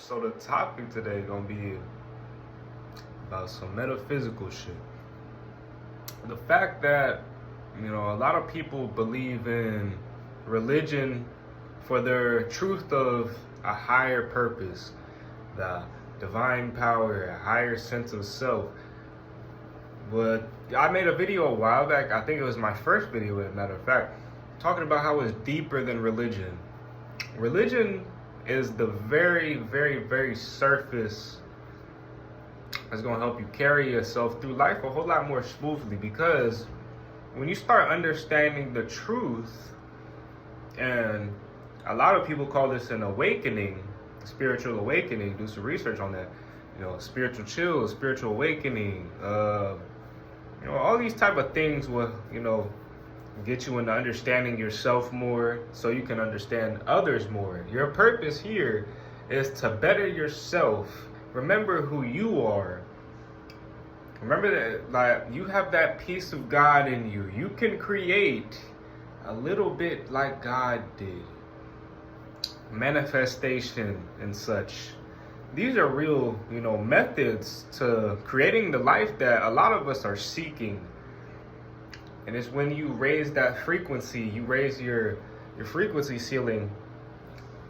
So the topic today gonna be about some metaphysical shit. The fact that, a lot of people believe in religion for their truth of a higher purpose, the divine power, a higher sense of self. But I made a video a while back, I think it was my first video, as a matter of fact, talking about how it's deeper than religion. Religion is the very, very, very surface that's going to help you carry yourself through life a whole lot more smoothly, because when you start understanding the truth, and a lot of people call this an awakening, spiritual awakening, do some research on that, spiritual chill, spiritual awakening, all these type of things will, get you into understanding yourself more so you can understand others more. Your purpose here is to better yourself. Remember who you are. Remember that, you have that piece of God in you. You can create a little bit like God did. Manifestation and such. These are real, methods to creating the life that a lot of us are seeking. And it's when you raise that frequency, you raise your frequency ceiling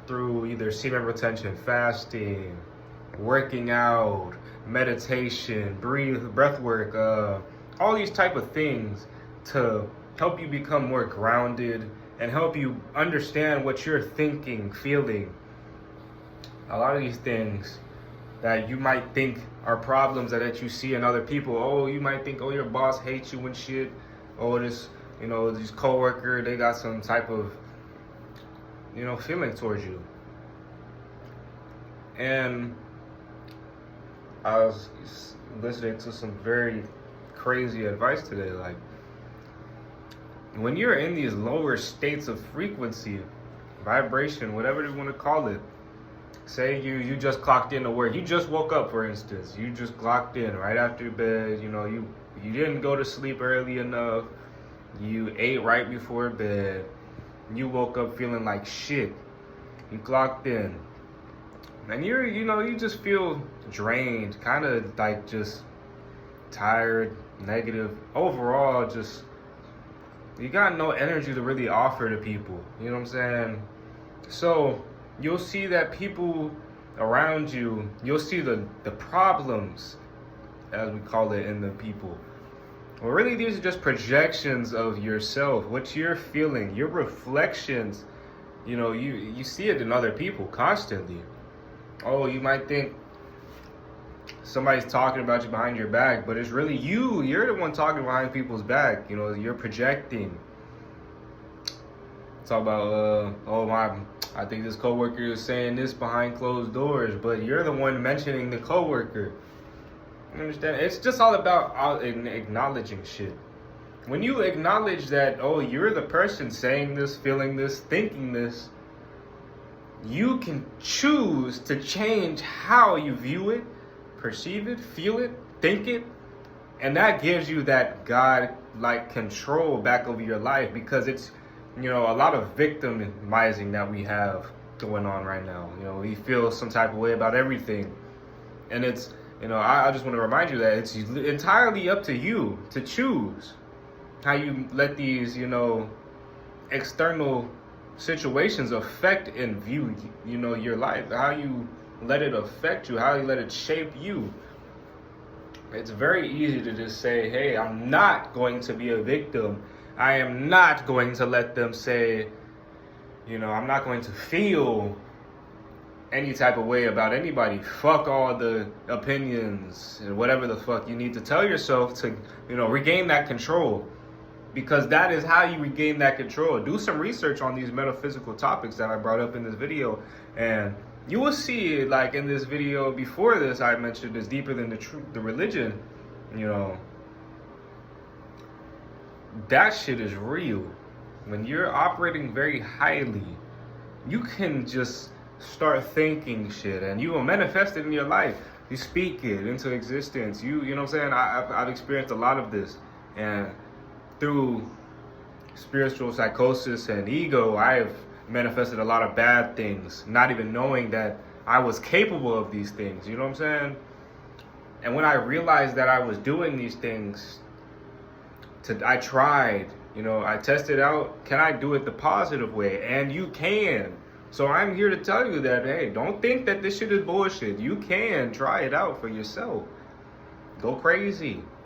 through either semen retention, fasting, working out, meditation, breath work, all these type of things to help you become more grounded and help you understand what you're thinking, feeling. A lot of these things that you might think are problems that you see in other people. Oh, you might think, your boss hates you and shit. Oh, this coworker, they got some type of, feeling towards you. And I was listening to some very crazy advice today. Like, when you're in these lower states of frequency, vibration, whatever you want to call it, say you just clocked into work. You just woke up, for instance. You just clocked in right after bed. You didn't go to sleep early enough. You ate right before bed. You woke up feeling like shit. You clocked in. And you just feel drained, kind of like just tired, negative. Overall, just, you got no energy to really offer to people. You know what I'm saying? So you'll see that people around you, you'll see the problems, as we call it, in the people. Well, really, these are just projections of yourself, what you're feeling, your reflections. You see it in other people constantly. Oh, you might think somebody's talking about you behind your back, but it's really you. You're the one talking behind people's back. You're projecting. Talk about, I think this coworker is saying this behind closed doors, but you're the one mentioning the coworker. You understand? It's just all about acknowledging shit. When you acknowledge that, you're the person saying this, feeling this, thinking this, you can choose to change how you view it, perceive it, feel it, think it, and that gives you that God-like control back over your life, because it's, a lot of victimizing that we have going on right now. We feel some type of way about everything, and it's, I just want to remind you that it's entirely up to you to choose how you let these, external situations affect and view, your life, how you let it affect you, how you let it shape you. It's very easy to just say, hey, I'm not going to be a victim. I am not going to let them say, I'm not going to feel any type of way about anybody. Fuck all the opinions and whatever the fuck you need to tell yourself to, regain that control. Because that is how you regain that control. Do some research on these metaphysical topics that I brought up in this video, and you will see, like in this video before this, I mentioned is deeper than the religion. That shit is real. When you're operating very highly, you can just start thinking shit, and you will manifest it in your life. You speak it into existence. You know what I'm saying? I've experienced a lot of this, and through spiritual psychosis and ego, I've manifested a lot of bad things, not even knowing that I was capable of these things, you know what I'm saying? And when I realized that I was doing these things, I tried, I tested out, can I do it the positive way? And you can. So I'm here to tell you that, hey, don't think that this shit is bullshit. You can try it out for yourself. Go crazy.